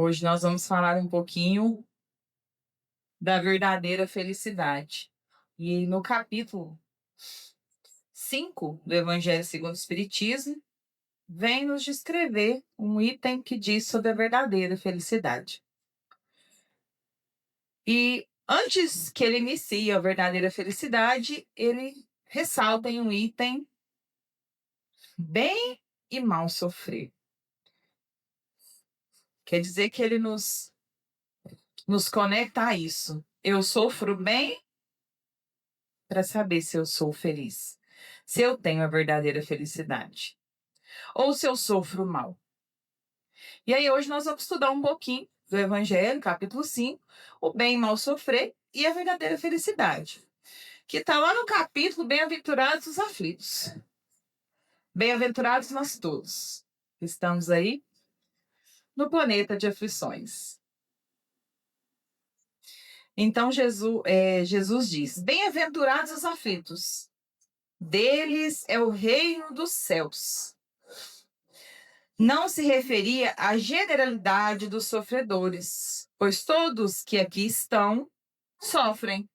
Hoje nós vamos falar um pouquinho da verdadeira felicidade. E no capítulo 5 do Evangelho segundo o Espiritismo, vem nos descrever um item que diz sobre a verdadeira felicidade. E antes que ele inicie a verdadeira felicidade, ele ressalta em um item bem e mal sofrer. Quer dizer que ele nos conecta a isso. Eu sofro bem para saber se eu sou feliz, se eu tenho a verdadeira felicidade, ou se eu sofro mal. E aí hoje nós vamos estudar um pouquinho do Evangelho, capítulo 5, o bem e mal sofrer e a verdadeira felicidade, que está lá no capítulo Bem-aventurados os aflitos. Bem-aventurados nós todos. Estamos aí no planeta de aflições. Então Jesus diz: bem-aventurados os aflitos, deles é o reino dos céus. Não se referia à generalidade dos sofredores, pois todos que aqui estão sofrem.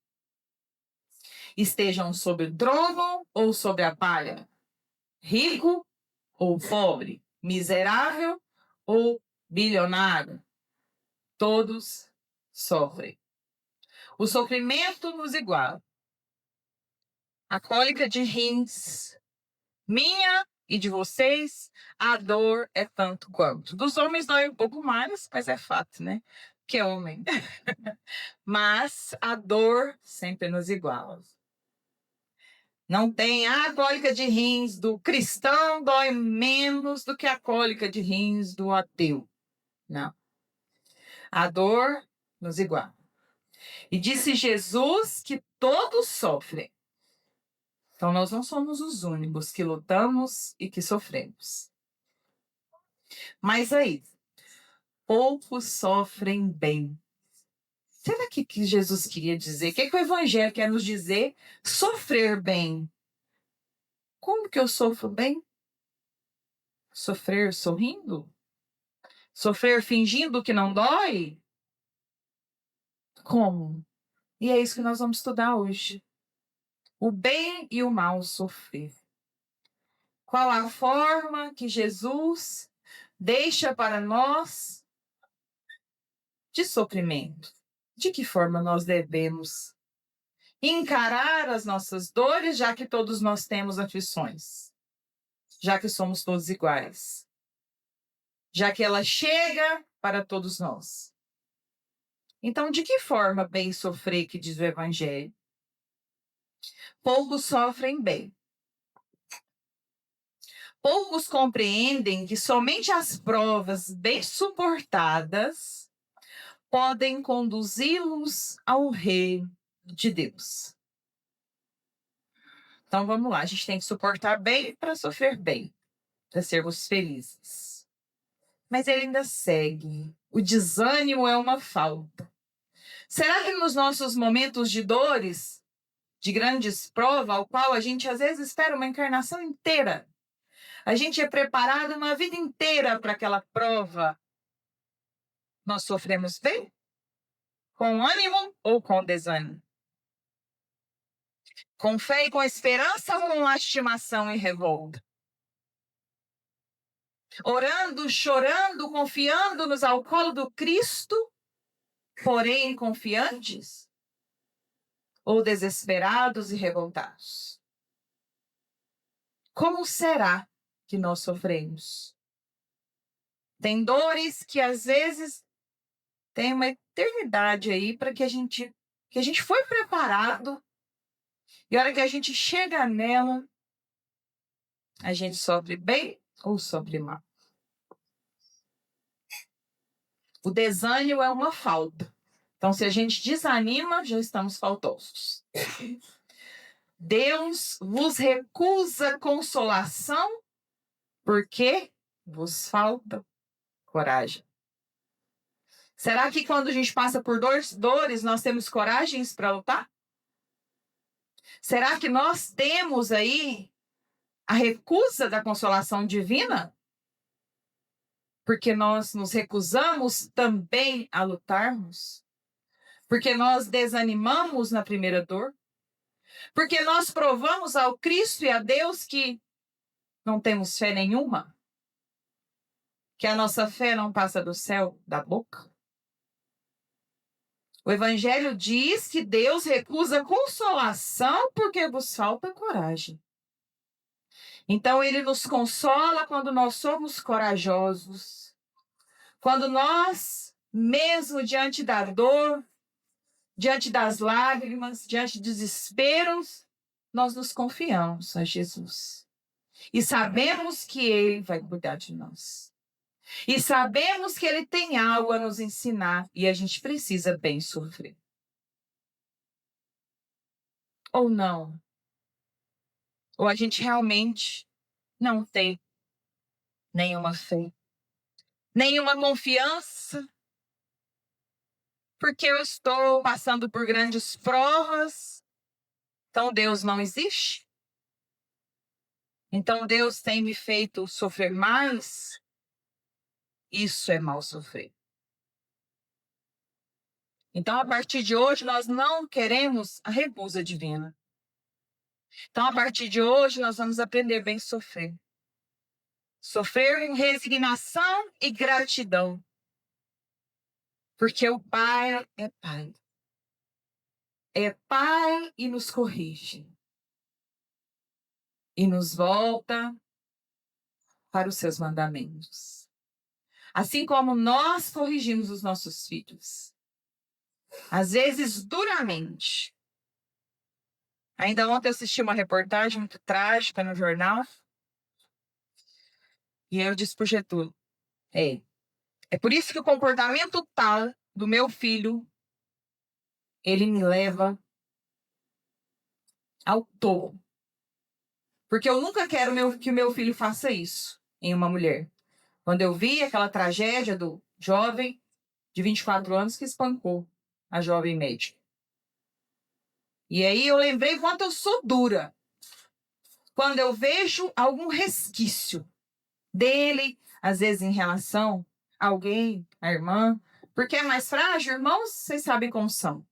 Estejam sobre o trono ou sobre a palha, rico ou pobre, miserável ou bilionário, todos sofrem. O sofrimento nos iguala. A cólica de rins, minha e de vocês, a dor é tanto quanto. Dos homens dói um pouco mais, mas é fato, né? Que é homem. Mas a dor sempre nos iguala. Não tem a cólica de rins do cristão dói menos do que a cólica de rins do ateu. Não. A dor nos iguala. E disse Jesus que todos sofrem. Então, nós não somos os únicos que lutamos e que sofremos. Mas aí, poucos sofrem bem. Será que Jesus queria dizer? O que o Evangelho quer nos dizer? Sofrer bem. Como que eu sofro bem? Sofrer sorrindo? Sofrer fingindo que não dói? Como? E é isso que nós vamos estudar hoje. O bem e o mal sofrer. Qual a forma que Jesus deixa para nós de sofrimento? De que forma nós devemos encarar as nossas dores, já que todos nós temos aflições? Já que somos todos iguais? Já que ela chega para todos nós? Então, de que forma bem sofrer, que diz o Evangelho? Poucos sofrem bem. Poucos compreendem que somente as provas bem suportadas podem conduzi-los ao reino de Deus. Então vamos lá, a gente tem que suportar bem para sofrer bem, para sermos felizes. Mas ele ainda segue. O desânimo é uma falta. Será que nos nossos momentos de dores, de grandes provas, ao qual a gente às vezes espera uma encarnação inteira, a gente é preparado uma vida inteira para aquela prova, nós sofremos bem? Com ânimo ou com desânimo? Com fé e com esperança ou com lastimação e revolta? Orando, chorando, confiando-nos ao colo do Cristo, porém confiantes? Ou desesperados e revoltados? Como será que nós sofremos? Tem dores que às vezes tem uma eternidade aí para que a gente foi preparado, e a hora que a gente chega nela, a gente sofre bem ou sofre mal. O desânimo é uma falta. Então, se a gente desanima, já estamos faltosos. Deus vos recusa consolação porque vos falta coragem. Será que quando a gente passa por dores, nós temos coragem para lutar? Será que nós temos aí a recusa da consolação divina? Porque nós nos recusamos também a lutarmos? Porque nós desanimamos na primeira dor? Porque nós provamos ao Cristo e a Deus que não temos fé nenhuma? Que a nossa fé não passa do céu, da boca? O Evangelho diz que Deus recusa consolação porque vos falta coragem. Então, Ele nos consola quando nós somos corajosos. Quando nós, mesmo diante da dor, diante das lágrimas, diante dos desesperos, nós nos confiamos a Jesus. E sabemos que Ele vai cuidar de nós. E sabemos que Ele tem algo a nos ensinar e a gente precisa bem sofrer. Ou não? Ou a gente realmente não tem nenhuma fé, nenhuma confiança, porque eu estou passando por grandes provas, então Deus não existe? Então Deus tem me feito sofrer mais? Isso é mal sofrer. Então, a partir de hoje, nós não queremos a recusa divina. Então, a partir de hoje, nós vamos aprender bem a sofrer. Sofrer com resignação e gratidão. Porque o Pai é Pai. É Pai e nos corrige. E nos volta para os seus mandamentos. Assim como nós corrigimos os nossos filhos. Às vezes, duramente. Ainda ontem eu assisti uma reportagem muito trágica no jornal. E eu disse pro Getúlio, é por isso que o comportamento tal do meu filho, ele me leva ao topo. Porque eu nunca quero que o meu filho faça isso em uma mulher. Quando eu vi aquela tragédia do jovem de 24 anos que espancou a jovem médica. E aí eu lembrei quanto eu sou dura. Quando eu vejo algum resquício dele, às vezes em relação a alguém, a irmã, porque é mais frágil, irmãos, vocês sabem como são.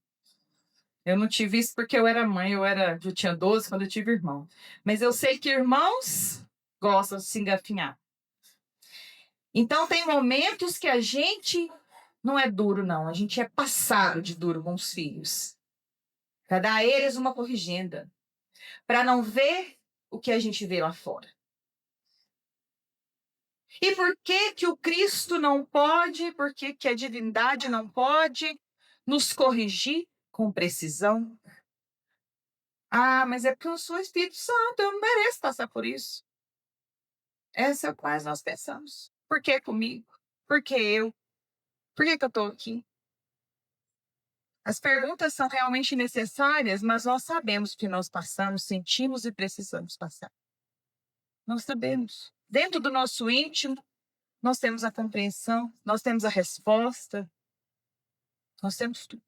Eu não tive isso porque eu era mãe, eu tinha 12 quando eu tive irmão. Mas eu sei que irmãos gostam de se engafinhar. Então tem momentos que a gente não é duro, não. A gente é passado de duro com os filhos. Para dar a eles uma corrigenda. Para não ver o que a gente vê lá fora. E por que que o Cristo não pode, por que que a divindade não pode nos corrigir com precisão? Ah, mas é porque eu sou Espírito Santo, eu não mereço passar por isso. Essa é o que mais nós pensamos. Por que comigo? Por que eu? Por que eu estou aqui? As perguntas são realmente necessárias, mas nós sabemos o que nós passamos, sentimos e precisamos passar. Nós sabemos. Dentro do nosso íntimo, nós temos a compreensão, nós temos a resposta, nós temos tudo.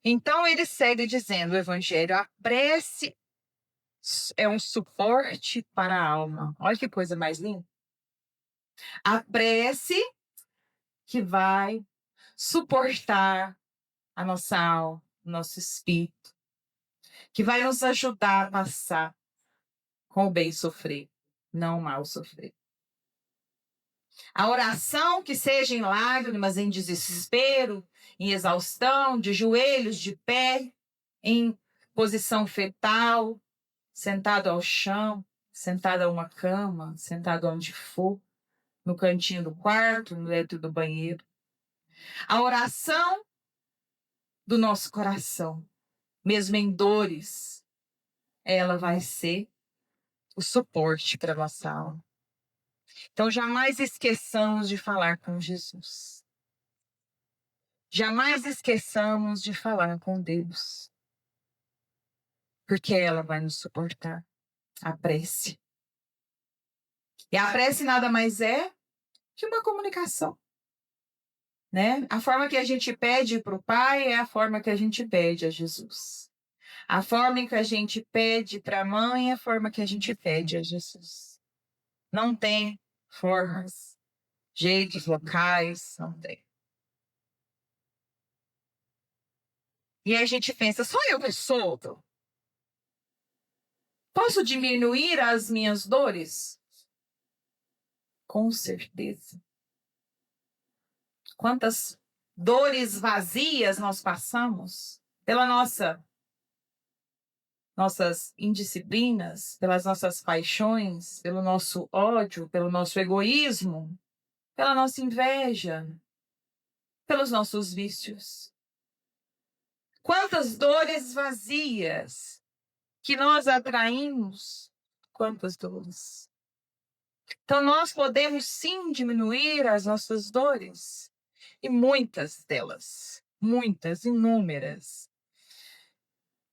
Então ele segue dizendo, o Evangelho, a prece é um suporte para a alma. Olha que coisa mais linda. A prece que vai suportar a nossa alma, o nosso espírito, que vai nos ajudar a passar com o bem sofrer, não o mal sofrer. A oração que seja em lágrimas, em desespero, em exaustão, de joelhos, de pé, em posição fetal, sentado ao chão, sentado a uma cama, sentado onde for, no cantinho do quarto, no leito do banheiro. A oração do nosso coração, mesmo em dores, ela vai ser o suporte para a nossa alma. Então, jamais esqueçamos de falar com Jesus. Jamais esqueçamos de falar com Deus. Porque ela vai nos suportar. A prece. E a prece nada mais é que uma comunicação. Né? A forma que a gente pede para o Pai é a forma que a gente pede a Jesus. A forma que a gente pede para a mãe é a forma que a gente pede a Jesus. Não tem formas, jeitos, locais, não tem. E aí a gente pensa, só eu que sofro? Posso diminuir as minhas dores? Com certeza. Quantas dores vazias nós passamos pela nossas indisciplinas, pelas nossas paixões, pelo nosso ódio, pelo nosso egoísmo, pela nossa inveja, pelos nossos vícios. Quantas dores vazias que nós atraímos, quantas dores. Então, nós podemos sim diminuir as nossas dores, e muitas delas, muitas, inúmeras.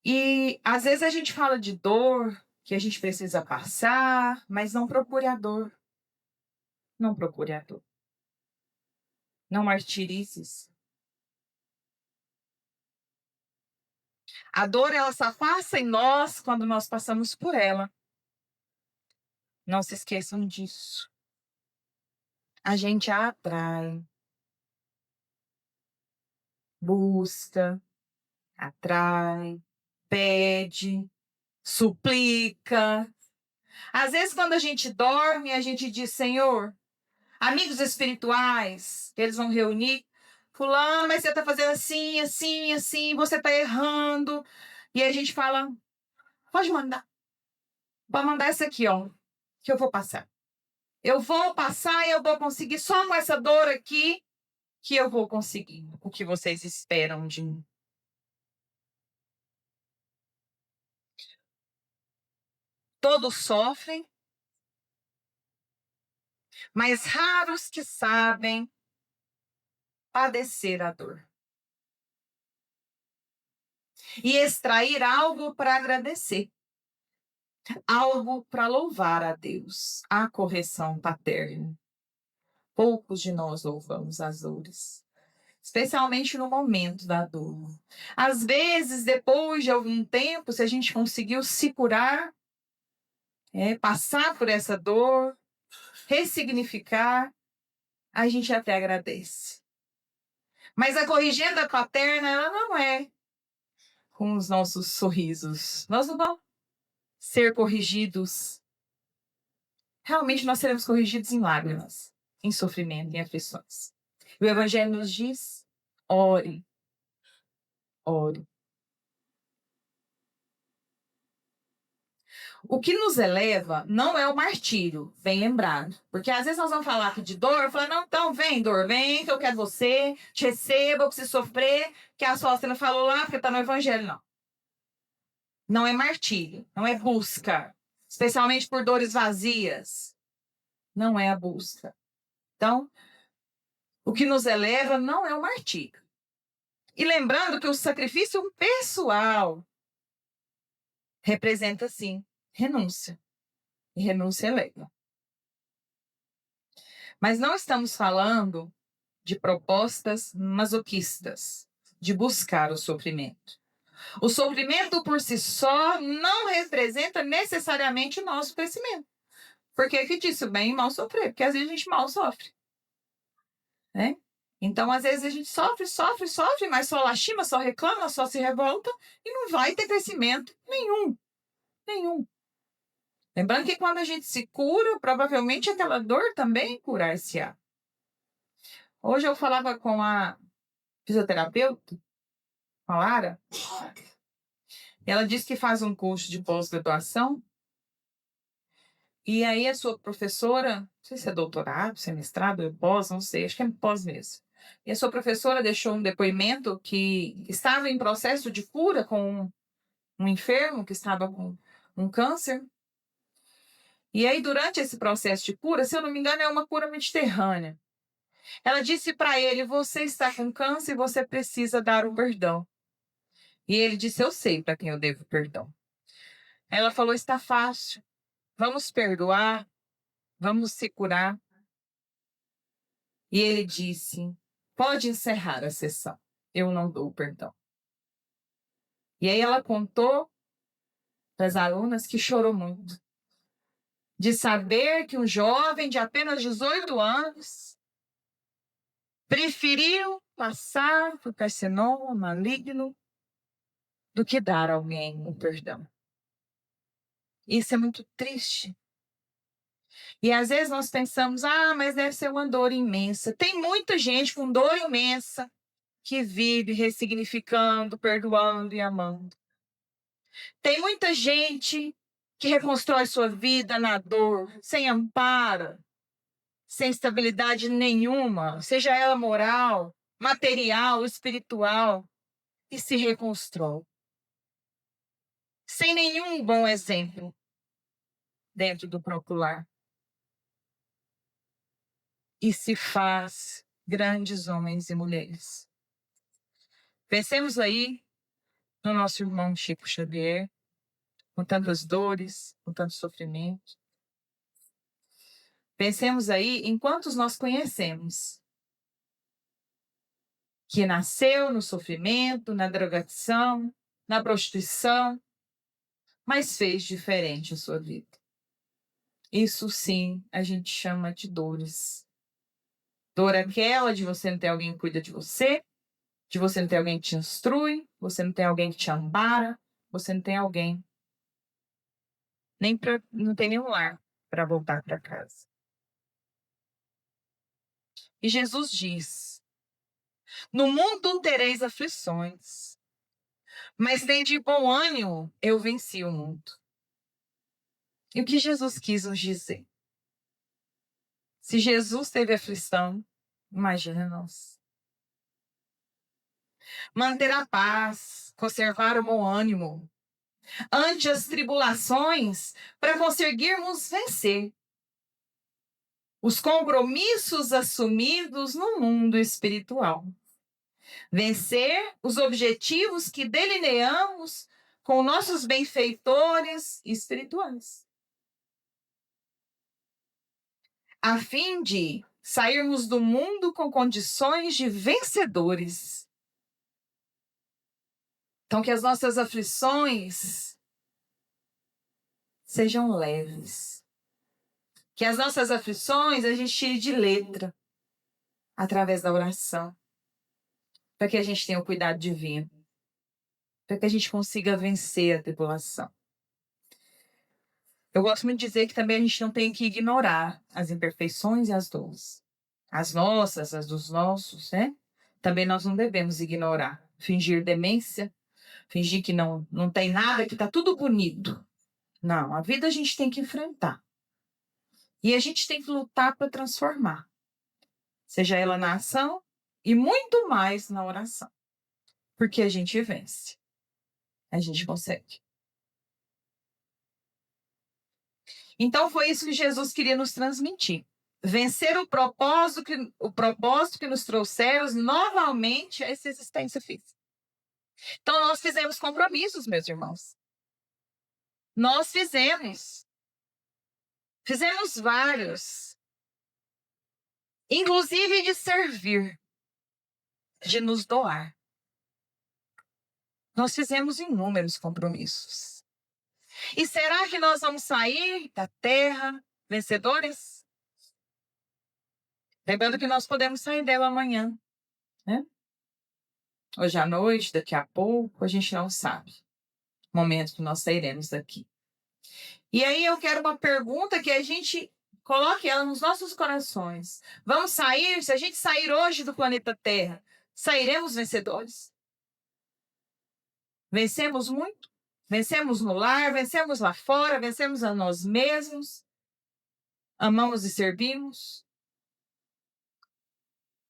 E às vezes a gente fala de dor, que a gente precisa passar, mas não procure a dor. Não procure a dor. Não martirizes. A dor, ela se afasta em nós quando nós passamos por ela. Não se esqueçam disso. A gente a atrai, busca, atrai, pede, suplica. Às vezes, quando a gente dorme, a gente diz, Senhor, amigos espirituais, eles vão reunir, fulano, mas você está fazendo assim, assim, assim, você está errando. E a gente fala, pode mandar essa aqui, ó, que eu vou passar. Eu vou passar e eu vou conseguir só com essa dor aqui que eu vou conseguir o que vocês esperam de mim. Todos sofrem, mas raros que sabem padecer a dor. E extrair algo para agradecer. Algo para louvar a Deus. A correção paterna. Poucos de nós louvamos as dores. Especialmente no momento da dor. Às vezes, depois de algum tempo, se a gente conseguiu se curar, passar por essa dor, ressignificar, a gente até agradece. Mas a corrigenda paterna, ela não é com os nossos sorrisos. Nós não vamos ser corrigidos. Realmente nós seremos corrigidos em lágrimas, em sofrimento, em aflições. O Evangelho nos diz, ore, ore. O que nos eleva não é o martírio, bem lembrado. Porque às vezes nós vamos falar aqui de dor, falar, não, então vem, dor, vem, que eu quero você, te receba, eu preciso sofrer, que a Sóstena falou lá, porque está no Evangelho, não. Não é martírio, não é busca, especialmente por dores vazias. Não é a busca. Então, o que nos eleva não é o martírio. E lembrando que o sacrifício pessoal representa, sim, renúncia. E renúncia eleva. Mas não estamos falando de propostas masoquistas, de buscar o sofrimento. O sofrimento por si só não representa necessariamente o nosso crescimento. Porque é que disse o bem e mal sofrer, porque às vezes a gente mal sofre. Né? Então, às vezes a gente sofre, mas só lastima, só reclama, só se revolta e não vai ter crescimento nenhum. Nenhum. Lembrando que quando a gente se cura, provavelmente aquela dor também curar-se-á. Hoje eu falava com a fisioterapeuta, a Lara, e ela disse que faz um curso de pós-graduação, e aí a sua professora, não sei se é doutorado, se é mestrado, pós, não sei, acho que é pós mesmo. E a sua professora deixou um depoimento que estava em processo de cura com um enfermo que estava com um câncer. E aí, durante esse processo de cura, se eu não me engano, é uma cura mediterrânea. Ela disse para ele, você está com câncer e você precisa dar o perdão. E ele disse, eu sei para quem eu devo perdão. Ela falou, está fácil. Vamos perdoar, vamos se curar. E ele disse, pode encerrar a sessão. Eu não dou perdão. E aí ela contou para as alunas que chorou muito. de saber que um jovem de apenas 18 anos preferiu passar por carcinoma maligno do que dar a alguém o perdão. Isso é muito triste. E às vezes nós pensamos, mas deve ser uma dor imensa. Tem muita gente com dor imensa que vive ressignificando, perdoando e amando. Tem muita gente que reconstrói sua vida na dor, sem amparo, sem estabilidade nenhuma, seja ela moral, material, espiritual, e se reconstrói. Sem nenhum bom exemplo dentro do próprio lar. E se faz grandes homens e mulheres. Pensemos aí no nosso irmão Chico Xavier, com tantas dores, com tanto sofrimento. Pensemos aí em quantos nós conhecemos que nasceu no sofrimento, na drogadição, na prostituição, mas fez diferente a sua vida. Isso sim a gente chama de dores. Dor aquela de você não ter alguém que cuida de você não ter alguém que te instrui, você não tem alguém que te ampara, você não tem alguém, não tem nenhum lar para voltar para casa. E Jesus diz: no mundo tereis aflições, mas tende bom ânimo, eu venci o mundo. E o que Jesus quis nos dizer? Se Jesus teve aflição, imagina nós. Manter a paz, conservar o bom ânimo ante as tribulações para conseguirmos vencer os compromissos assumidos no mundo espiritual. Vencer os objetivos que delineamos com nossos benfeitores espirituais. A fim de sairmos do mundo com condições de vencedores. Então, que as nossas aflições sejam leves. Que as nossas aflições a gente tire de letra, através da oração. Para que a gente tenha o cuidado divino. Para que a gente consiga vencer a tribulação. Eu gosto muito de dizer que também a gente não tem que ignorar as imperfeições e as dores. As nossas, as dos nossos, né? Também nós não devemos ignorar. Fingir demência, fingir que não tem nada, que está tudo bonito. Não, a vida a gente tem que enfrentar. E a gente tem que lutar para transformar. Seja ela na ação e muito mais na oração. Porque a gente vence. A gente consegue. Então foi isso que Jesus queria nos transmitir. Vencer o propósito que nos trouxeram novamente a essa existência física. Então nós fizemos compromissos, meus irmãos. Nós fizemos vários. Inclusive de servir, de nos doar. Nós fizemos inúmeros compromissos. E será que nós vamos sair da terra vencedores? Lembrando que nós podemos sair dela amanhã, né? Hoje à noite, daqui a pouco, a gente não sabe o momento que nós sairemos daqui. E aí eu quero uma pergunta que a gente coloque ela nos nossos corações. Vamos sair? Se a gente sair hoje do planeta Terra, sairemos vencedores? Vencemos muito? Vencemos no lar, vencemos lá fora, vencemos a nós mesmos? Amamos e servimos?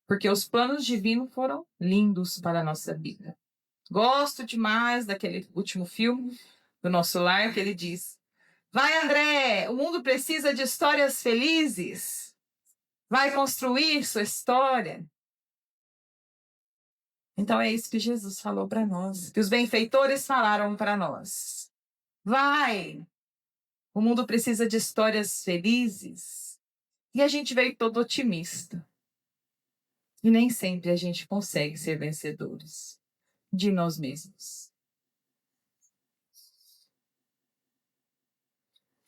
Porque os planos divinos foram lindos para a nossa vida. Gosto demais daquele último filme do Nosso Lar, que ele diz: vai, André, o mundo precisa de histórias felizes. Vai construir sua história. Então é isso que Jesus falou para nós, que os benfeitores falaram para nós. Vai! O mundo precisa de histórias felizes. E a gente veio todo otimista. E nem sempre a gente consegue ser vencedores de nós mesmos.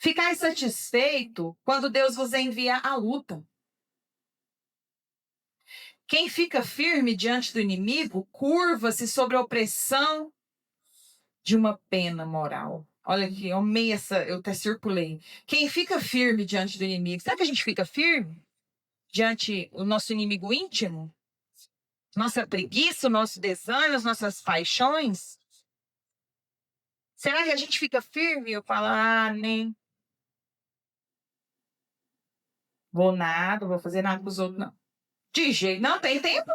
Ficai satisfeito quando Deus vos envia a luta. Quem fica firme diante do inimigo curva-se sobre a opressão de uma pena moral. Olha aqui, eu amei essa, eu até circulei. Quem fica firme diante do inimigo, será que a gente fica firme diante do nosso inimigo íntimo? Nossa preguiça, o nosso desânimo, as nossas paixões? Será que a gente fica firme? Eu falo, nem vou nada, vou fazer nada com os outros, não. De jeito, não tem tempo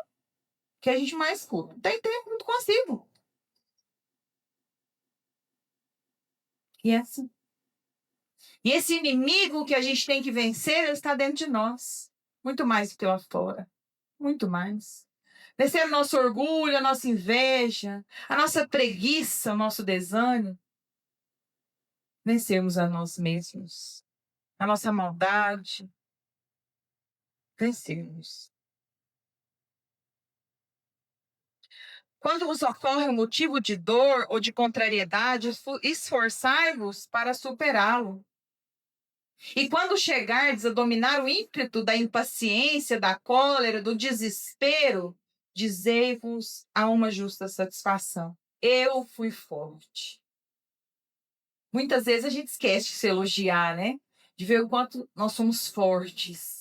que a gente mais escuta. Não tem tempo, não consigo. E é assim. E esse inimigo que a gente tem que vencer, ele está dentro de nós. Muito mais do que lá fora. Muito mais. Vencer o nosso orgulho, a nossa inveja, a nossa preguiça, o nosso desânimo. Vencermos a nós mesmos. A nossa maldade. Vencermos. Quando vos ocorre um motivo de dor ou de contrariedade, esforçai-vos para superá-lo. E quando chegardes a dominar o ímpeto da impaciência, da cólera, do desespero, dizei-vos a uma justa satisfação. Eu fui forte. Muitas vezes a gente esquece de se elogiar, né? De ver o quanto nós somos fortes.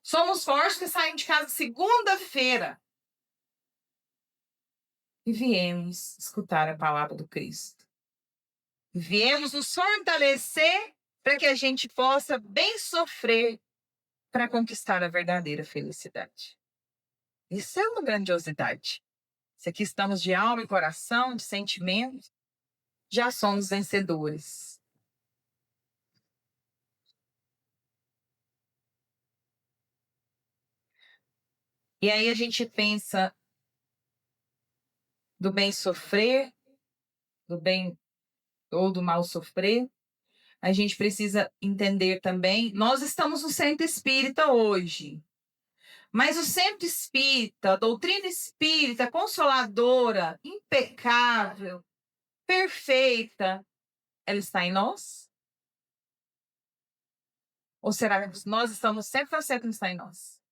Somos fortes que saímos de casa segunda-feira e viemos escutar a palavra do Cristo. Viemos nos fortalecer para que a gente possa bem sofrer para conquistar a verdadeira felicidade. Isso é uma grandiosidade. Se aqui estamos de alma e coração, de sentimentos, já somos vencedores. E aí a gente pensa do bem sofrer, do bem ou do mal sofrer. A gente precisa entender também, nós estamos no centro espírita hoje. Mas o centro espírita, a doutrina espírita, consoladora, impecável, perfeita, ela está em nós? Ou será que nós estamos sempre no centro, não está em nós?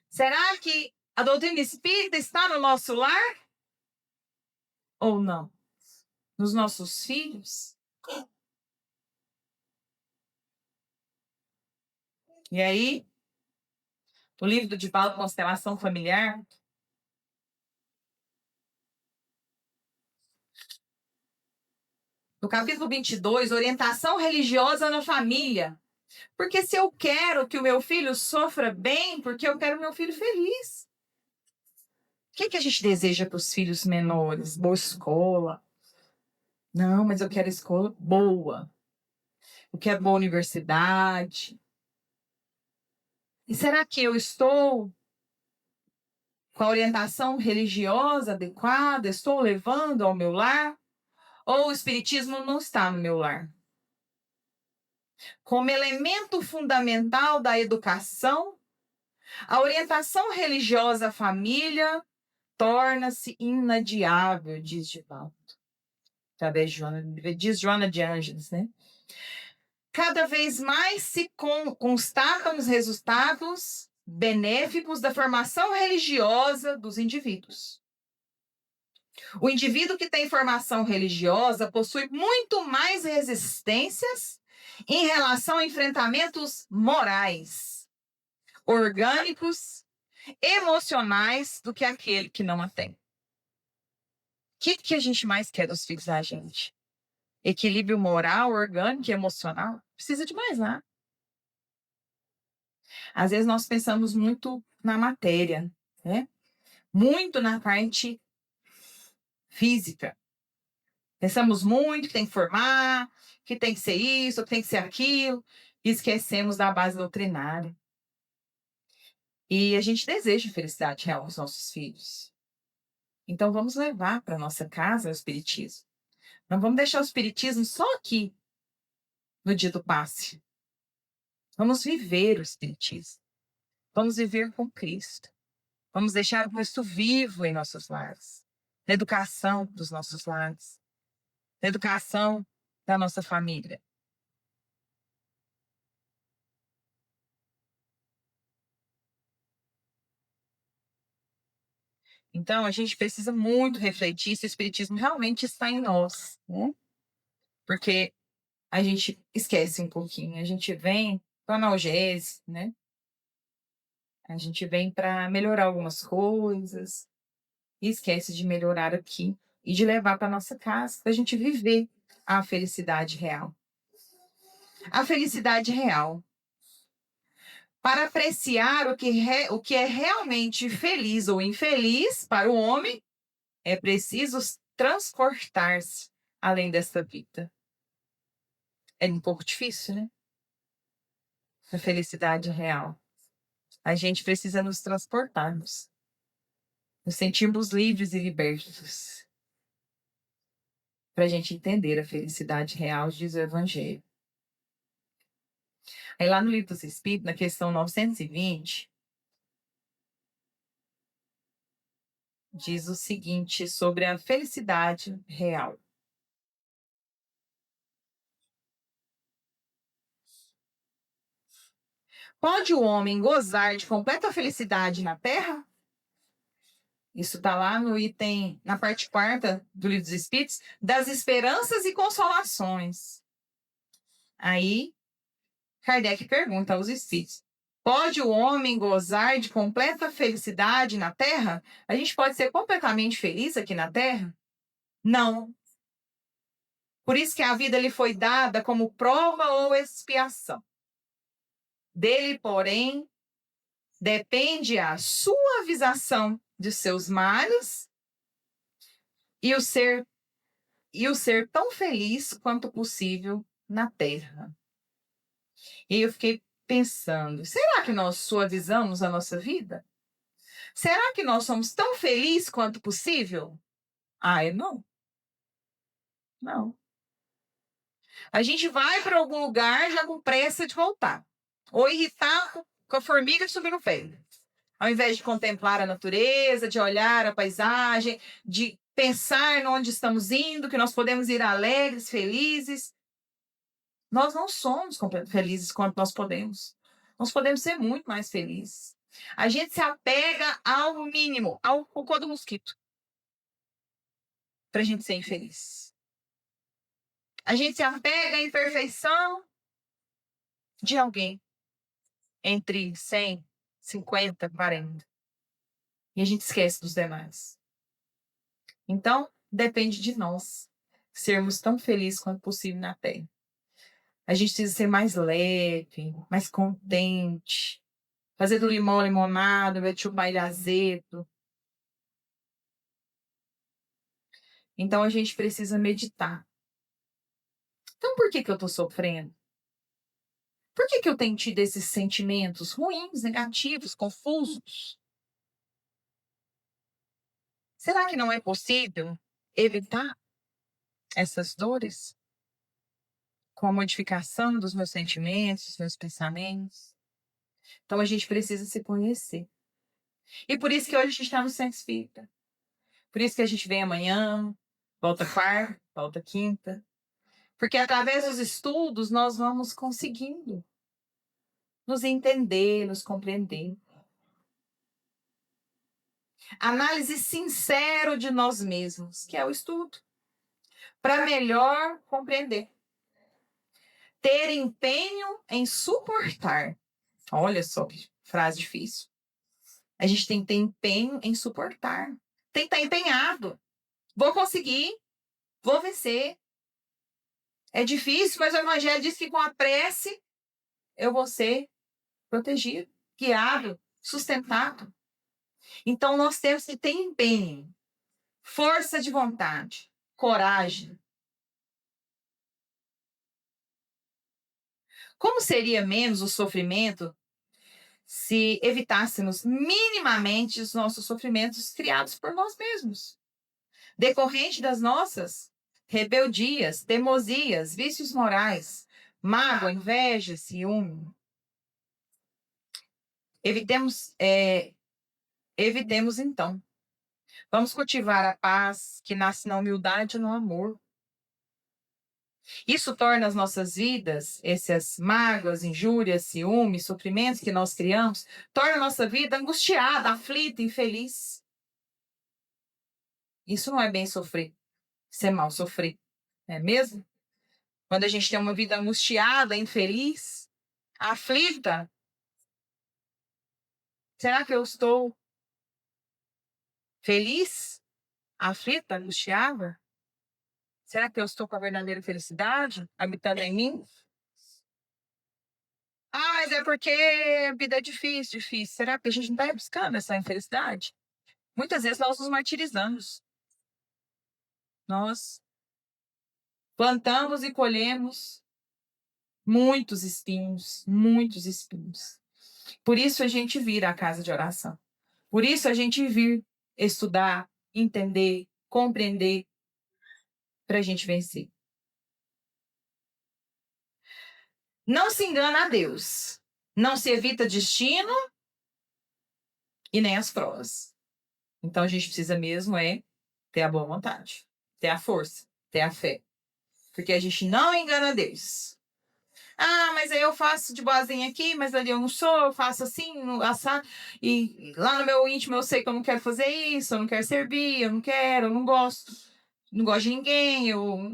Será que a doutrina espírita está no nosso lar? Ou não? Nos nossos filhos? E aí, o livro do Divaldo, Constelação Familiar, no capítulo 22, orientação religiosa na família. Porque se eu quero que o meu filho sofra bem, porque eu quero meu filho feliz. O que a gente deseja para os filhos menores? Boa escola. Não, mas eu quero escola boa. Eu quero boa universidade. E será que eu estou com a orientação religiosa adequada? Estou levando ao meu lar? Ou o espiritismo não está no meu lar? Como elemento fundamental da educação, a orientação religiosa à família torna-se inadiável, diz Divaldo. Diz Joana de Ângeles, né? Cada vez mais se constatam os resultados benéficos da formação religiosa dos indivíduos. O indivíduo que tem formação religiosa possui muito mais resistências em relação a enfrentamentos morais, orgânicos, emocionais do que aquele que não a tem. O que a gente mais quer dos filhos da gente? Equilíbrio moral, orgânico e emocional? Precisa de mais nada. Às vezes nós pensamos muito na matéria, né? Muito na parte física. Pensamos muito que tem que formar, que tem que ser isso, que tem que ser aquilo, e esquecemos da base doutrinária. E a gente deseja felicidade real aos nossos filhos. Então vamos levar para nossa casa o espiritismo. Não vamos deixar o espiritismo só aqui, no dia do passe. Vamos viver o espiritismo. Vamos viver com Cristo. Vamos deixar o Cristo vivo em nossos lares. Na educação dos nossos lares. Na educação da nossa família? Então, a gente precisa muito refletir se o espiritismo realmente está em nós, né? Porque a gente esquece um pouquinho, a gente vem para analgésico, né? A gente vem para melhorar algumas coisas e esquece de melhorar aqui e de levar para nossa casa, para a gente viver a felicidade real. A felicidade real. Para apreciar o que é realmente feliz ou infeliz para o homem, é preciso transportar-se além desta vida. É um pouco difícil, né? A felicidade real. A gente precisa nos transportarmos, nos sentirmos livres e libertos, para a gente entender a felicidade real, diz o Evangelho. Aí lá no Livro dos Espíritos, na questão 920, diz o seguinte sobre a felicidade real. Pode o homem gozar de completa felicidade na terra? Isso está lá no item, na parte quarta do Livro dos Espíritos, das esperanças e consolações. Aí, Kardec pergunta aos espíritos: pode o homem gozar de completa felicidade na terra? A gente pode ser completamente feliz aqui na terra? Não. Por isso que a vida lhe foi dada como prova ou expiação. Dele, porém, depende a suavização de seus males e o ser tão feliz quanto possível na terra. E eu fiquei pensando, será que nós suavizamos a nossa vida? Será que nós somos tão felizes quanto possível? Ah, eu não. Não. A gente vai para algum lugar já com pressa de voltar. Ou irritado com a formiga subindo no pé. Ao invés de contemplar a natureza, de olhar a paisagem, de pensar onde estamos indo, que nós podemos ir alegres, felizes. Nós não somos felizes quanto nós podemos. Nós podemos ser muito mais felizes. A gente se apega ao mínimo, ao cocô do mosquito, para a gente ser infeliz. A gente se apega à imperfeição de alguém entre 100, 50, 40. E a gente esquece dos demais. Então, depende de nós sermos tão felizes quanto possível na Terra. A gente precisa ser mais leve, mais contente, fazer do limão limonada, ao invés de chupar ele azedo. Então, a gente precisa meditar. Então, por que eu estou sofrendo? Por que eu tenho tido esses sentimentos ruins, negativos, confusos? Será que não é possível evitar essas dores com a modificação dos meus sentimentos, dos meus pensamentos? Então, a gente precisa se conhecer. E por isso que hoje a gente está no Centro Espírita. Por isso que a gente vem amanhã, volta quarta, volta quinta. Porque através dos estudos nós vamos conseguindo nos entender, nos compreender. Análise sincera de nós mesmos, que é o estudo, para melhor compreender. Ter empenho em suportar. Olha só que frase difícil. A gente tem que ter empenho em suportar. Tem que estar empenhado. Vou conseguir, vou vencer. É difícil, mas o Evangelho diz que com a prece eu vou ser protegido, guiado, sustentado. Então nós temos que ter empenho, força de vontade, coragem. Como seria menos o sofrimento se evitássemos minimamente os nossos sofrimentos criados por nós mesmos, decorrente das nossas rebeldias, teimosias, vícios morais, mágoa, inveja, ciúme? Evitemos então. Vamos cultivar a paz que nasce na humildade e no amor. Isso torna as nossas vidas, essas mágoas, injúrias, ciúmes, sofrimentos que nós criamos, torna a nossa vida angustiada, aflita, infeliz. Isso não é bem sofrer, isso é mal sofrer, não é mesmo? Quando a gente tem uma vida angustiada, infeliz, aflita, será que eu estou feliz? Aflita, angustiada? Será que eu estou com a verdadeira felicidade habitando em mim? Ah, mas é porque a vida é difícil, difícil. Será que a gente não está buscando essa infelicidade? Muitas vezes nós nos martirizamos. Nós plantamos e colhemos muitos espinhos, muitos espinhos. Por isso a gente vir à casa de oração. Por isso a gente vir estudar, entender, compreender, para a gente vencer. Não se engana a Deus. Não se evita destino e nem as provas. Então a gente precisa mesmo ter a boa vontade, ter a força, ter a fé. Porque a gente não engana Deus. Ah, mas aí eu faço de boazinha aqui, mas ali eu não sou, eu faço assim, assado. E lá no meu íntimo eu sei que eu não quero fazer isso, eu não quero servir, eu não quero, eu não gosto. Não gosto de ninguém, eu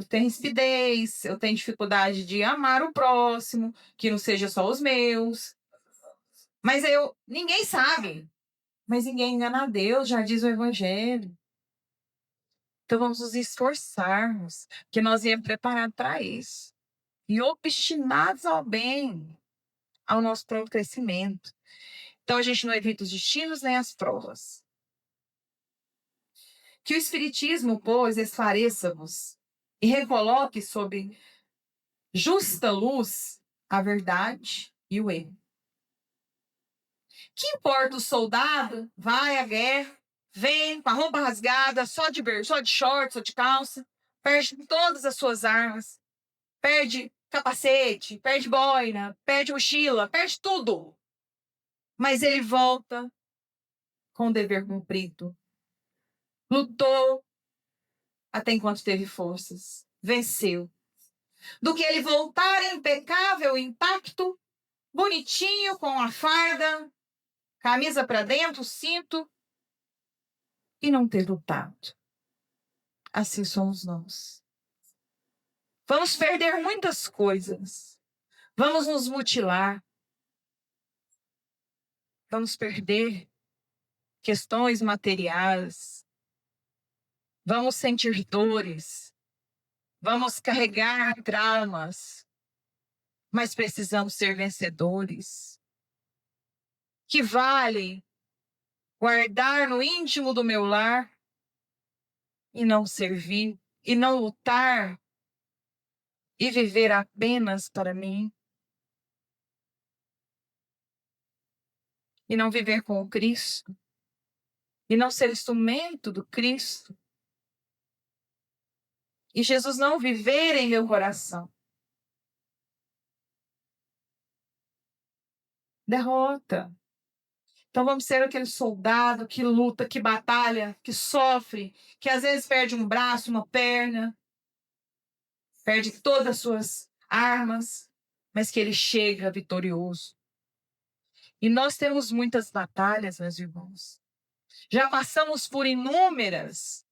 tenho rispidez, eu tenho dificuldade de amar o próximo, que não seja só os meus. Mas ninguém sabe, mas ninguém engana a Deus, já diz o Evangelho. Então vamos nos esforçarmos, porque nós viemos preparados para isso. E obstinados ao bem, ao nosso próprio crescimento. Então a gente não evita os destinos nem as provas. Que o Espiritismo, pois, esclareça-vos e recoloque sob justa luz a verdade e o erro. Que importa o soldado, vai à guerra, vem com a roupa rasgada, só de short, só de calça, perde todas as suas armas, perde capacete, perde boina, perde mochila, perde tudo. Mas ele volta com o dever cumprido. Lutou até enquanto teve forças. Venceu. Do que ele voltar impecável, intacto, bonitinho, com a farda, camisa para dentro, cinto, e não ter lutado. Assim somos nós. Vamos perder muitas coisas. Vamos nos mutilar. Vamos perder questões materiais. Vamos sentir dores. Vamos carregar traumas. Mas precisamos ser vencedores. Que vale guardar no íntimo do meu lar e não servir, e não lutar e viver apenas para mim. E não viver com o Cristo. E não ser instrumento do Cristo. E Jesus não viver em meu coração. Derrota. Então vamos ser aquele soldado que luta, que batalha, que sofre, que às vezes perde um braço, uma perna, perde todas as suas armas, mas que ele chega vitorioso. E nós temos muitas batalhas, meus irmãos. Já passamos por inúmeras,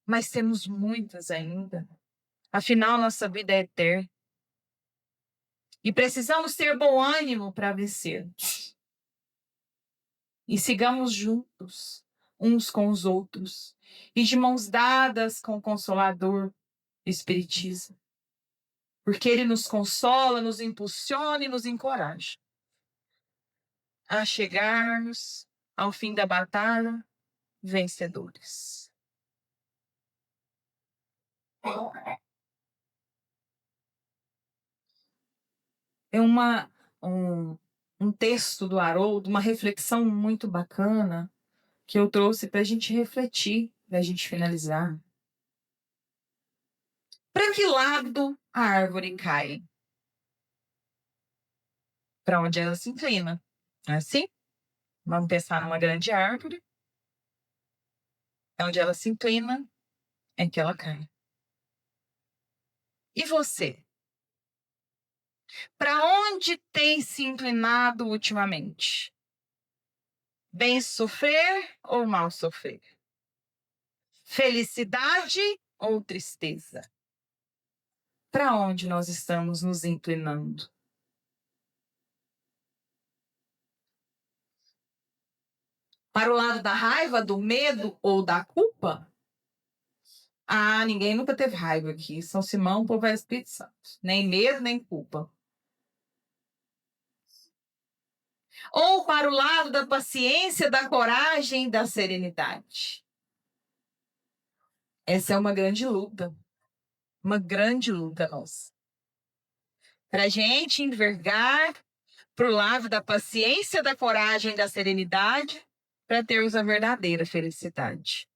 mas temos muitas ainda. Afinal, nossa vida é eterna. E precisamos ter bom ânimo para vencer. E sigamos juntos, uns com os outros, e de mãos dadas com o Consolador, Espiritismo. Porque ele nos consola, nos impulsiona e nos encoraja a chegarmos ao fim da batalha vencedores. É um texto do Haroldo, uma reflexão muito bacana que eu trouxe para a gente refletir, para a gente finalizar. Para que lado a árvore cai? Para onde ela se inclina. Não é assim? Vamos pensar numa grande árvore. É onde ela se inclina, é que ela cai. E você? Para onde tem se inclinado ultimamente? Bem sofrer ou mal sofrer? Felicidade ou tristeza? Para onde nós estamos nos inclinando? Para o lado da raiva, do medo ou da culpa? Ah, ninguém nunca teve raiva aqui. São Simão, povo é Espírito Santo. Nem medo, nem culpa. Ou para o lado da paciência, da coragem, da serenidade? Essa é uma grande luta. Uma grande luta nossa. Para a gente envergar para o lado da paciência, da coragem, da serenidade, para termos a verdadeira felicidade.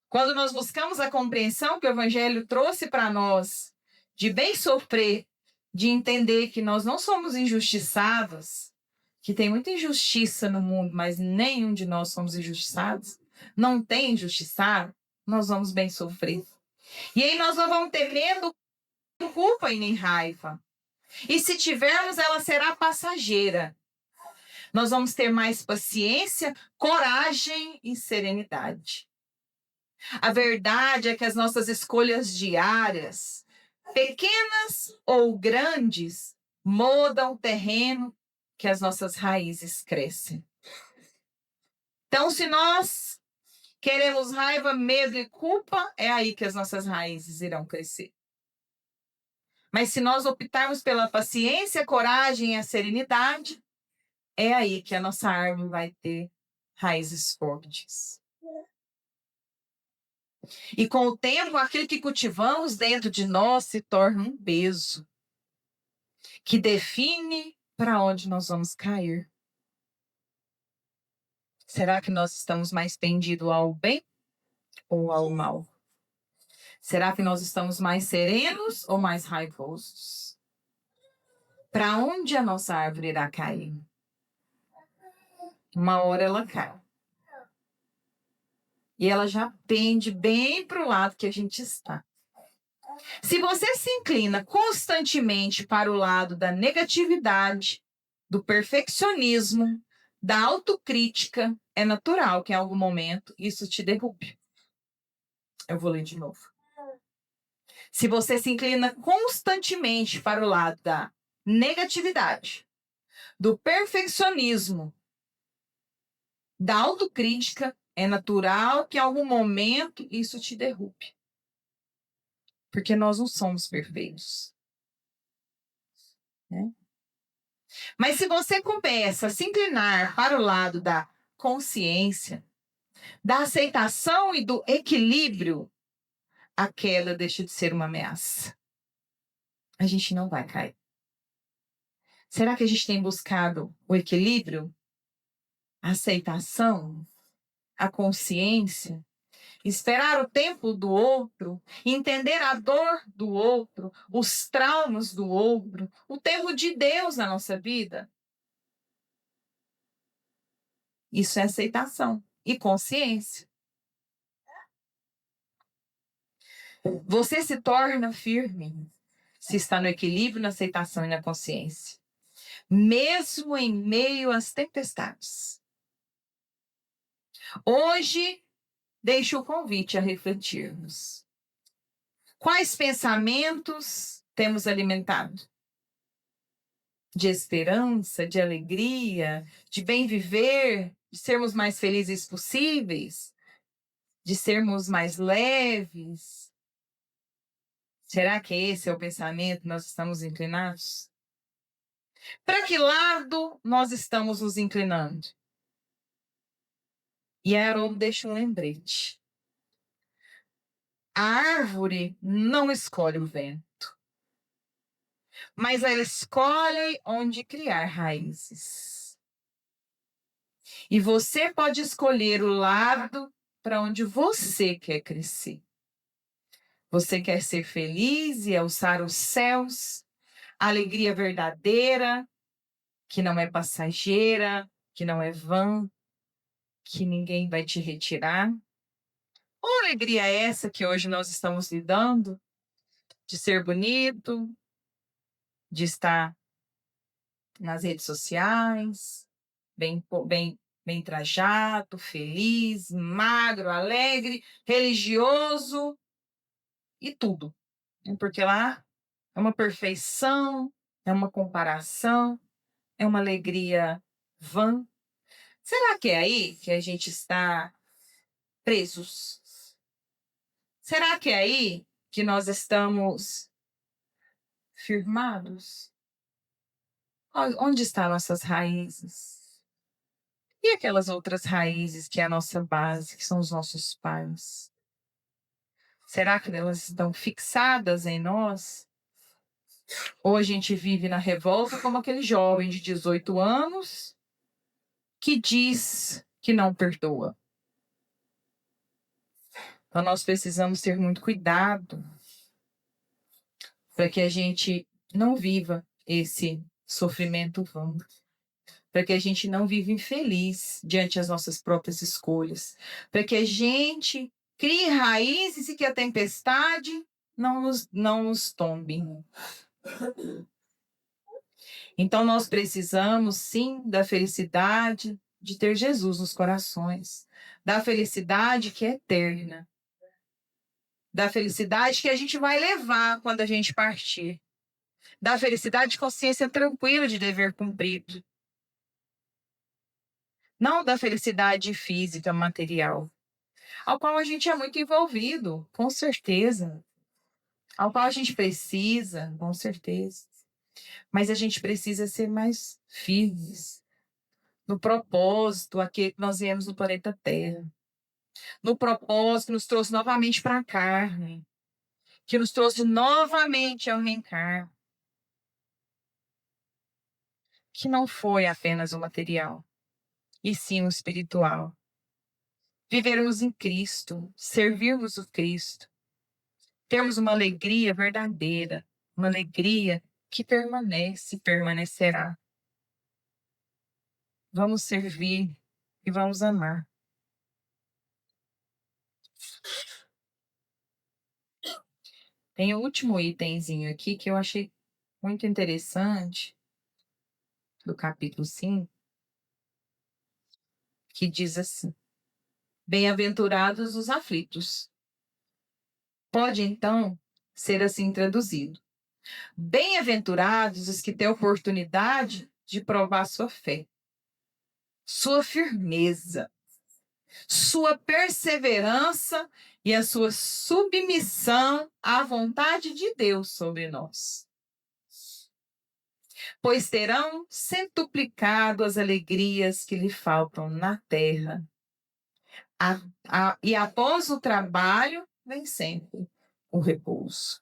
Quando nós buscamos a compreensão que o Evangelho trouxe para nós, de bem sofrer, de entender que nós não somos injustiçados, que tem muita injustiça no mundo, mas nenhum de nós somos injustiçados, não tem injustiçado, nós vamos bem sofrer. E aí nós não vamos ter medo, culpa e nem raiva. E se tivermos, ela será passageira. Nós vamos ter mais paciência, coragem e serenidade. A verdade é que as nossas escolhas diárias, pequenas ou grandes, mudam o terreno que as nossas raízes crescem. Então, se nós queremos raiva, medo e culpa, é aí que as nossas raízes irão crescer. Mas se nós optarmos pela paciência, a coragem e a serenidade, é aí que a nossa árvore vai ter raízes fortes. E com o tempo, aquilo que cultivamos dentro de nós se torna um peso que define para onde nós vamos cair. Será que nós estamos mais pendidos ao bem ou ao mal? Será que nós estamos mais serenos ou mais raivosos? Para onde a nossa árvore irá cair? Uma hora ela cai. E ela já pende bem para o lado que a gente está. Se você se inclina constantemente para o lado da negatividade, do perfeccionismo, da autocrítica, é natural que em algum momento isso te derrube. Eu vou ler de novo. Se você se inclina constantemente para o lado da negatividade, do perfeccionismo, da autocrítica, é natural que em algum momento isso te derrube. Porque nós não somos perfeitos. Né? Mas se você começa a se inclinar para o lado da consciência, da aceitação e do equilíbrio, a queda deixa de ser uma ameaça. A gente não vai cair. Será que a gente tem buscado o equilíbrio, a aceitação, a consciência? Esperar o tempo do outro, entender a dor do outro, os traumas do outro, o tempo de Deus na nossa vida? Isso é aceitação e consciência. Você se torna firme se está no equilíbrio, na aceitação e na consciência, mesmo em meio às tempestades. Hoje, deixo o convite a refletirmos. Quais pensamentos temos alimentado? De esperança, de alegria, de bem viver, de sermos mais felizes possíveis, de sermos mais leves? Será que esse é o pensamento que nós estamos inclinados? Para que lado nós estamos nos inclinando? E Haroldo deixa um lembrete. A árvore não escolhe o vento, mas ela escolhe onde criar raízes. E você pode escolher o lado para onde você quer crescer. Você quer ser feliz e alçar os céus, a alegria verdadeira, que não é passageira, que não é vã, que ninguém vai te retirar. Ou alegria essa que hoje nós estamos lidando, de ser bonito, de estar nas redes sociais, bem trajado, feliz, magro, alegre, religioso e tudo. Porque lá é uma perfeição, é uma comparação, é uma alegria vã. Será que é aí que a gente está presos? Será que é aí que nós estamos firmados? Onde estão nossas raízes? E aquelas outras raízes que é a nossa base, que são os nossos pais? Será que elas estão fixadas em nós? Ou a gente vive na revolta como aquele jovem de 18 anos que diz que não perdoa? Então nós precisamos ter muito cuidado para que a gente não viva esse sofrimento vão, para que a gente não viva infeliz diante das nossas próprias escolhas, para que a gente crie raízes e que a tempestade não nos tombe. Então nós precisamos sim da felicidade de ter Jesus nos corações, da felicidade que é eterna, da felicidade que a gente vai levar quando a gente partir, da felicidade de consciência tranquila de dever cumprido. Não da felicidade física, material, ao qual a gente é muito envolvido, com certeza. Ao qual a gente precisa, com certeza. Mas a gente precisa ser mais firmes no propósito aqui que nós viemos no planeta Terra. No propósito que nos trouxe novamente para a carne, que nos trouxe novamente ao reencarno, que não foi apenas o material, e sim o espiritual. Vivermos em Cristo, servirmos o Cristo, termos uma alegria verdadeira, uma alegria que permanece e permanecerá. Vamos servir e vamos amar. Tem o último itemzinho aqui que eu achei muito interessante, do capítulo 5, que diz assim: bem-aventurados os aflitos. Pode, então, ser assim traduzido: bem-aventurados os que têm oportunidade de provar sua fé, sua firmeza, sua perseverança e a sua submissão à vontade de Deus sobre nós. Pois terão centuplicado as alegrias que lhe faltam na terra. E após o trabalho, vem sempre o repouso.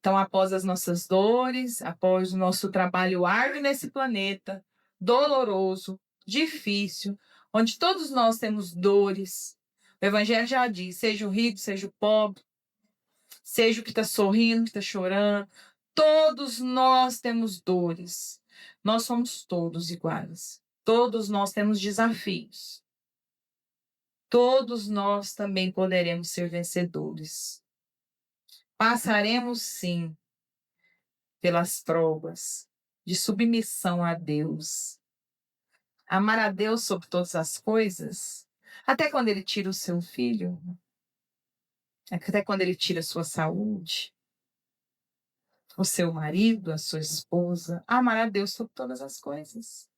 Então, após as nossas dores, após o nosso trabalho árduo nesse planeta, doloroso, difícil, onde todos nós temos dores, o Evangelho já diz: seja o rico, seja o pobre, seja o que está sorrindo, que está chorando, todos nós temos dores. Nós somos todos iguais. Todos nós temos desafios. Todos nós também poderemos ser vencedores. Passaremos, sim, pelas provas de submissão a Deus. Amar a Deus sobre todas as coisas, até quando Ele tira o seu filho, até quando Ele tira a sua saúde, o seu marido, a sua esposa. Amar a Deus sobre todas as coisas.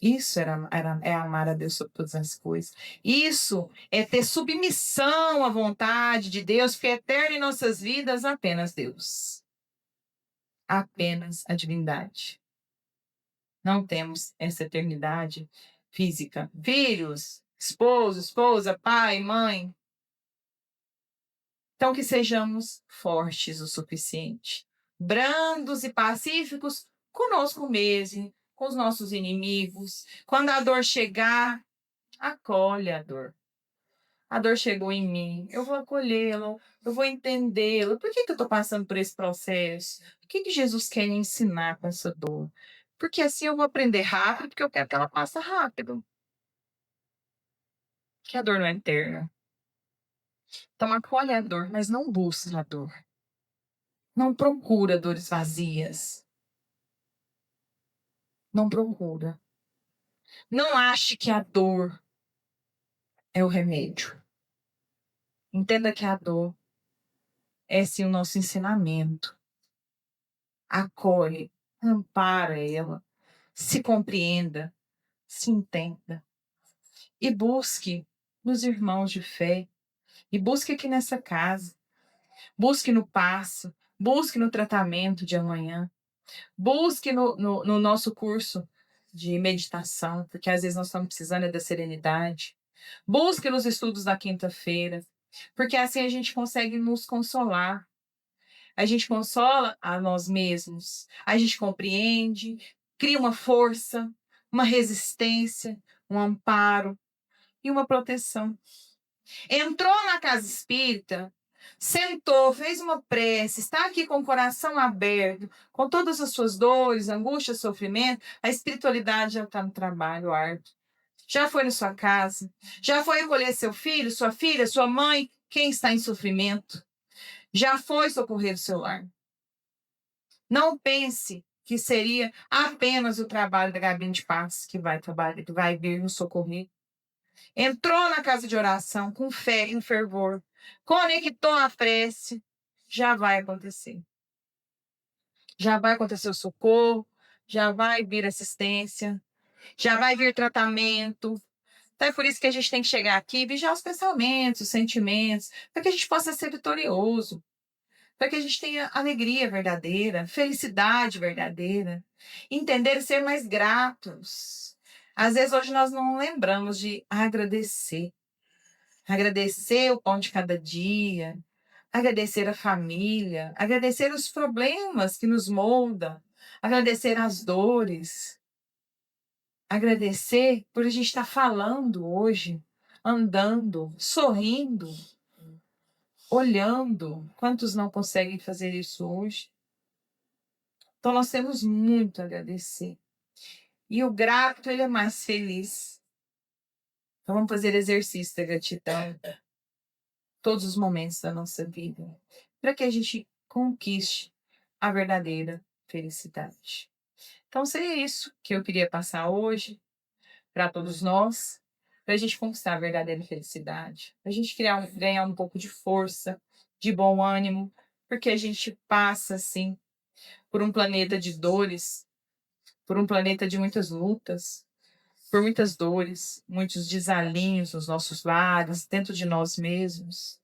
Isso é amar a Deus sobre todas as coisas. Isso é ter submissão à vontade de Deus, porque é eterno em nossas vidas apenas Deus. Apenas a divindade. Não temos essa eternidade física. Filhos, esposo, esposa, pai, mãe. Então, que sejamos fortes o suficiente, brandos e pacíficos conosco mesmo, com os nossos inimigos. Quando a dor chegar, acolhe a dor. A dor chegou em mim, eu vou acolhê-la, eu vou entendê-la. Por que eu estou passando por esse processo? O que Jesus quer me ensinar com essa dor? Porque assim eu vou aprender rápido, porque eu quero que ela passe rápido. Que a dor não é eterna. Então, acolhe a dor, mas não busca a dor. Não procura dores vazias. Não procura. Não ache que a dor é o remédio. Entenda que a dor é sim o nosso ensinamento. Acolhe, ampara ela, se compreenda, se entenda. E busque nos irmãos de fé. E busque aqui nessa casa. Busque no passo. Busque no tratamento de amanhã. Busque no nosso curso de meditação, porque às vezes nós estamos precisando da serenidade. Busque nos estudos da quinta-feira, porque assim a gente consegue nos consolar. A gente consola a nós mesmos, a gente compreende, cria uma força, uma resistência, um amparo e uma proteção. Entrou na casa espírita, sentou, fez uma prece, está aqui com o coração aberto, com todas as suas dores, angústias, sofrimento, a espiritualidade já está no trabalho árduo. Já foi na sua casa, já foi recolher seu filho, sua filha, sua mãe, quem está em sofrimento. Já foi socorrer o seu lar. Não pense que seria apenas o trabalho da Gabine de Paz que vai trabalhar, que vai vir nos socorrer. Entrou na casa de oração com fé, com fervor, conectou a prece, já vai acontecer. Já vai acontecer o socorro, já vai vir assistência, já vai vir tratamento. Então é por isso que a gente tem que chegar aqui e vigiar os pensamentos, os sentimentos, para que a gente possa ser vitorioso, para que a gente tenha alegria verdadeira, felicidade verdadeira, entender e ser mais gratos. Às vezes hoje nós não lembramos de agradecer. Agradecer o pão de cada dia, agradecer a família, agradecer os problemas que nos moldam, agradecer as dores, agradecer por a gente estar falando hoje, andando, sorrindo, olhando. Quantos não conseguem fazer isso hoje? Então nós temos muito a agradecer. E o grato, ele é mais feliz. Então vamos fazer exercício da gratidão todos os momentos da nossa vida, para que a gente conquiste a verdadeira felicidade. Então, seria isso que eu queria passar hoje para todos nós, para a gente conquistar a verdadeira felicidade, para a gente ganhar um pouco de força, de bom ânimo, porque a gente passa, assim, por um planeta de dores, por um planeta de muitas lutas, por muitas dores, muitos desalinhos nos nossos lares, dentro de nós mesmos.